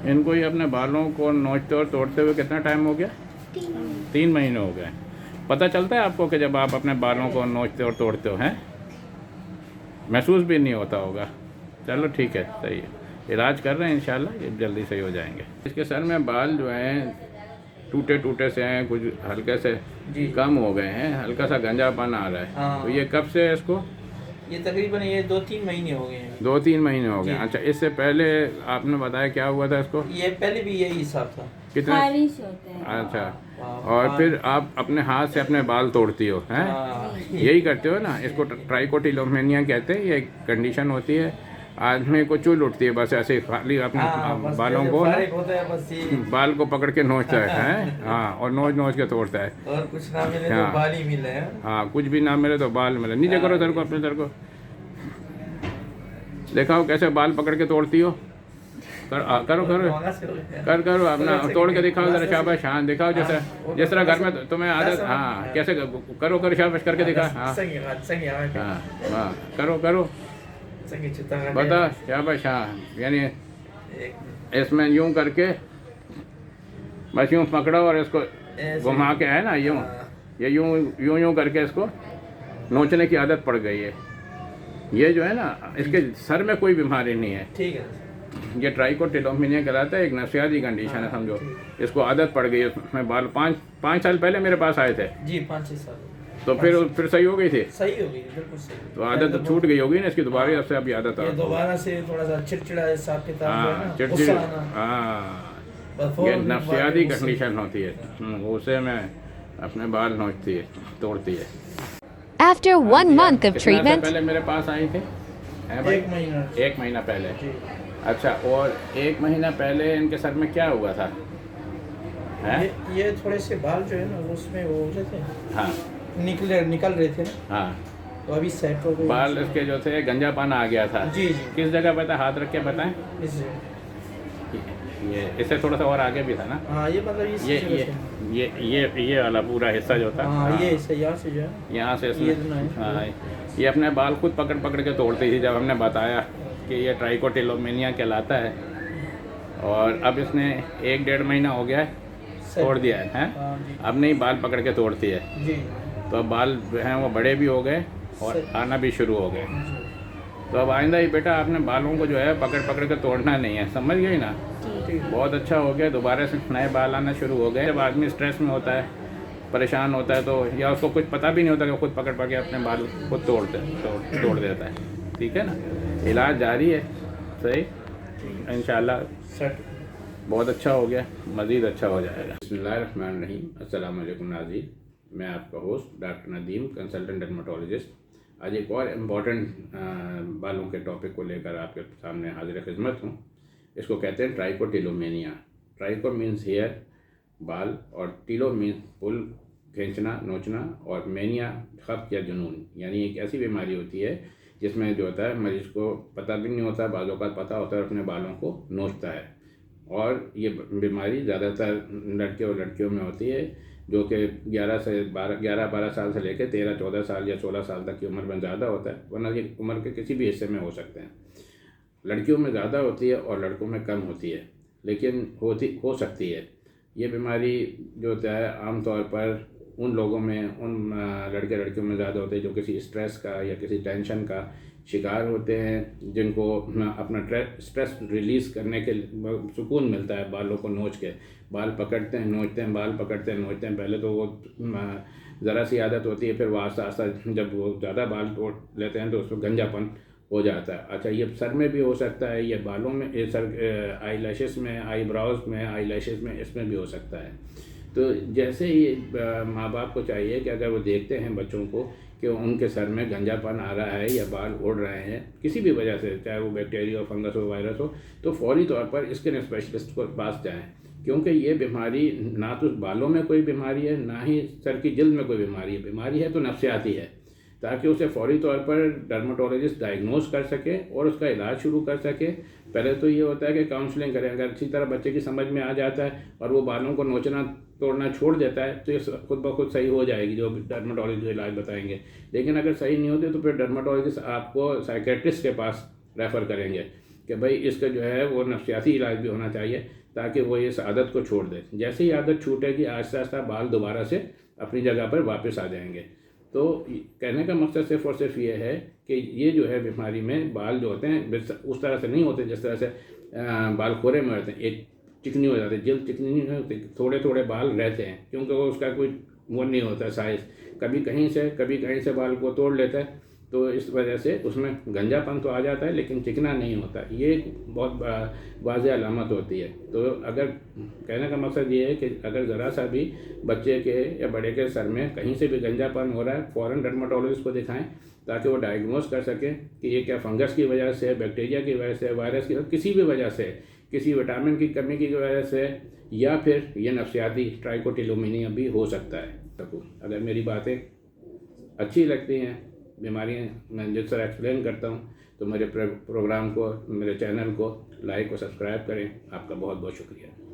इनको ही अपने बालों को नोचते और तोड़ते हुए कितना टाइम हो गया? 3 महीने हो गए। पता चलता है आपको कि जब आप अपने बालों को नोचते और तोड़ते हो हैं? महसूस भी नहीं होता होगा। चलो ठीक है, सही है। इलाज कर रहे हैं, इंशाल्लाह ये जल्दी सही हो जाएंगे। इसके सर में बाल जो हैं टूटे टूटे से हैं, कुछ हल्के से कम हो गए हैं, हल्का सा गंजापन आ रहा है। हाँ। तो ये कब से है इसको? ये तकरीबन ये 2-3 महीने हो गए हैं। 2-3 महीने हो गए। जी। अच्छा, इससे पहले आपने बताया क्या हुआ था इसको? ये पहले भी यही हिसाब था। कितना? खारिश होता है। अच्छा, हाँ, और हाँ। फिर आप अपने हाथ से अपने बाल तोड़ती हो हैं? हाँ। यही करते हो ना? इसको ट्राइकोटिलोमेनिया कहते हैं। ये एक कंडीशन होती है, आदमी को चुल उठती है बस ऐसे खाली अपने बस बालों जैसे को ना, फारिग होता है बस ये। बाल को पकड़ के नोचता है हैं? हाँ, और नोच नोच के तोड़ता है। और कुछ ना मिले तो हाँ। बाल ही मिले हैं। हाँ, कुछ भी ना मिले तो बाल मिले। नीचे करो सर को, अपने सर को दिखाओ कैसे बाल पकड़ के तोड़ती हो। करो करो अपना तोड़ के दिखाओ जरा, शाबाश। हाँ, दिखाओ जैसे जिस तरह घर में तुम्हें आदत। हाँ, कैसे करो शाबाश करके दिखा। हाँ हाँ, करो बता, शाबाश। हाँ, यानी इसमें यूं करके बस यूं पकड़ो और इसको घुमा के है ना, यूं ये यूं करके इसको नोचने की आदत पड़ गई है। ये जो है ना, इसके सर में कोई बीमारी नहीं है। ठीक है। ये ट्राइकोटिलोमेनिया कहलाता है, एक नफसियाती कंडीशन है समझो। इसको आदत पड़ गई है। मैं बाल 5 साल पहले मेरे पास आए थे, जी 5-6 साल। तो फिर सही हो गई थी। सही हो गई, बिल्कुल सही। तो आदत तो छूट गई होगी ना इसकी, दोबारा से अभी आदत ये दोबारा से थोड़ा सा चिड़चिड़ा हिसाब किताब जो है हाँ, ना, चिड़चिड़। गुस्सा आना। हाँ, बस ये वो नफसियाती गुस्से- कंडीशन होती है। उसे में अपने बाल नोचती है, तोड़ती है। After 1 month of कितना treatment, पहले मेरे पास आई थे? हैं भाई? 1 महीना। 1 महीना पहले। जी। अच्छा, और 1 महीना पहले इनके सर में क्या हुआ था? हैं? ये थोड़े से बाल जो है ना उसमें वो हो जाते हैं, हाँ निकल रहे थे ना, हाँ, तो अभी सेट हो गए। बाल इसके जो थे गंजापन आ गया था। जी। किस जगह पे था? हाथ रख के बताएं। इससे ये इससे थोड़ा सा और आगे भी था ना? हाँ, ये मतलब ये वाला पूरा हिस्सा जो था। हाँ, ये हिस्सा यहाँ से जो है, यहाँ से ये तो इसमें। नहीं। हाँ, ये अपने बाल खुद पकड़ पकड़ के तोड़ती थी। जब हमने बताया कि ये ट्राइकोटिलोमेनिया कहलाता है, और अब इसने 1-1.5 महीना हो गया है तोड़ दिया है, हैं? हाँ जी। अब नहीं बाल पकड़ के तोड़ती है। जी। तो अब बाल जो हैं वो बड़े भी हो गए और आना भी शुरू हो गए। तो अब आइंदा ही बेटा आपने बालों को जो है पकड़ पकड़ के तोड़ना नहीं है, समझ गई ना? ठीक। बहुत अच्छा हो गया, दोबारा से नए बाल आना शुरू हो गए। जब आदमी स्ट्रेस में होता है, परेशान होता है, तो या उसको कुछ पता भी नहीं होता कि खुद पकड़ पकड़ के अपने बाल खुद तोड़ देता है। ठीक है ना? इलाज जारी है, सही इंशाल्लाह सेट। बहुत अच्छा हो गया, मज़ीद अच्छा हो जाएगा। बिस्मिल्लाहिर्रहमानिर्रहीम। अस्सलाम वालेकुम नाज़रीन, मैं आपका host doctor Nadeem, consultant dermatologist. आज एक और इम्पॉर्टेंट बालों के टॉपिक को लेकर आपके सामने हाजिर खिदमत हूँ। इसको कहते हैं ट्राइकोटिलोमेनिया। ट्राइको मीन्स हेयर, बाल, और टिलो मीन्स पुल, खींचना, नोचना, और मेनिया खप या जुनून, यानी एक ऐसी बीमारी होती है जिसमें जो होता है मरीज़ को पता भी नहीं होता, बालों का पता होता है, अपने बालों को नोचता है। और ये बीमारी ज़्यादातर लड़के और लड़कियों में होती है, जो कि 11-12 साल से लेकर 13-14 साल या 16 साल तक की उम्र में ज़्यादा होता है, वरना ये उम्र के किसी भी हिस्से में हो सकते हैं। लड़कियों में ज़्यादा होती है और लड़कों में कम होती है, लेकिन हो सकती है। ये बीमारी जो होता है आमतौर पर उन लोगों में, उन लड़के लड़कियों में ज़्यादा होते हैं जो किसी स्ट्रेस का या किसी टेंशन का शिकार होते हैं, जिनको अपना स्ट्रेस रिलीज़ करने के सुकून मिलता है बालों को नोच के। बाल पकड़ते हैं, नोचते हैं, बाल पकड़ते हैं, नोचते हैं। पहले तो वो ज़रा सी आदत होती है, फिर वो आस्ता आस्ता जब वो ज़्यादा बाल तोड़ लेते हैं तो उसमें गंजापन हो जाता है। अच्छा, ये सर में भी हो सकता है, ये बालों में, ये सर आई लैशेस में, आई ब्राउज में, आई लैशेस में, इसमें भी हो सकता है। तो जैसे ही माँ बाप को चाहिए कि अगर वो देखते हैं बच्चों को कि उनके सर में गंजापन आ रहा है या बाल उड़ रहे हैं किसी भी वजह से, चाहे वो बैक्टीरिया हो, फंगस हो, वायरस हो, तो फौरी तौर पर स्किन स्पेशलिस्ट के पास जाएं, क्योंकि ये बीमारी ना तो बालों में कोई बीमारी है, ना ही सर की जल्द में कोई बीमारी है तो नफसियाती है, ताकि उसे फौरी तौर पर डर्मेटोलॉजिस्ट डायग्नोज कर सके और उसका इलाज शुरू कर सके। पहले तो ये होता है कि काउंसलिंग करें। अगर अच्छी तरह बच्चे की समझ में आ जाता है और वो बालों को नोचना तोड़ना छोड़ देता है तो ये खुद ब खुद सही हो जाएगी, जो डर्मेटोलॉजिस्ट इलाज बताएंगे। लेकिन अगर सही नहीं होते तो फिर डर्मेटोलॉजिस्ट आपको साइकेट्रिस्ट के पास रेफ़र करेंगे कि भाई इसका जो है वो नफ्सियाती इलाज भी होना चाहिए ताकि वो इस आदत को छोड़ दे। जैसे ही आदत छूटेगी आहिस्ता आहिस्ता बाल दोबारा से अपनी जगह पर वापस आ जाएंगे। तो कहने का मकसद सिर्फ और सिर्फ ये है कि ये जो है बीमारी में बाल जो होते हैं उस तरह से नहीं होते जिस तरह से बाल खोरे में होते हैं, एक चिकनी हो जाती है, जल्द चिकनी नहीं होती, थोड़े थोड़े बाल रहते हैं क्योंकि वो उसका कोई वो नहीं होता साइज़, कभी कहीं से बाल को तोड़ लेता है तो इस वजह से उसमें गंजापन तो आ जाता है लेकिन चिकना नहीं होता। ये एक बहुत वाज़ेह अलामत होती है। तो अगर कहने का मकसद ये है कि अगर ज़रा सा भी बच्चे के या बड़े के सर में कहीं से भी गंजापन हो रहा है फ़ौरन डर्मेटोलॉजिस्ट को दिखाएं ताकि वो डायग्नोस कर सकें कि ये क्या फंगस की वजह से, बैक्टीरिया की वजह से, वायरस की, किसी भी वजह से, किसी विटामिन की कमी की वजह से, या फिर ये नफ्सियाती ट्राइकोटिलोमिनिया भी हो सकता है। अगर मेरी बातें अच्छी लगती हैं, बीमारियाँ मैं जिस तरह एक्सप्लेन करता हूँ, तो मेरे प्रोग्राम को, मेरे चैनल को लाइक और सब्सक्राइब करें। आपका बहुत बहुत शुक्रिया।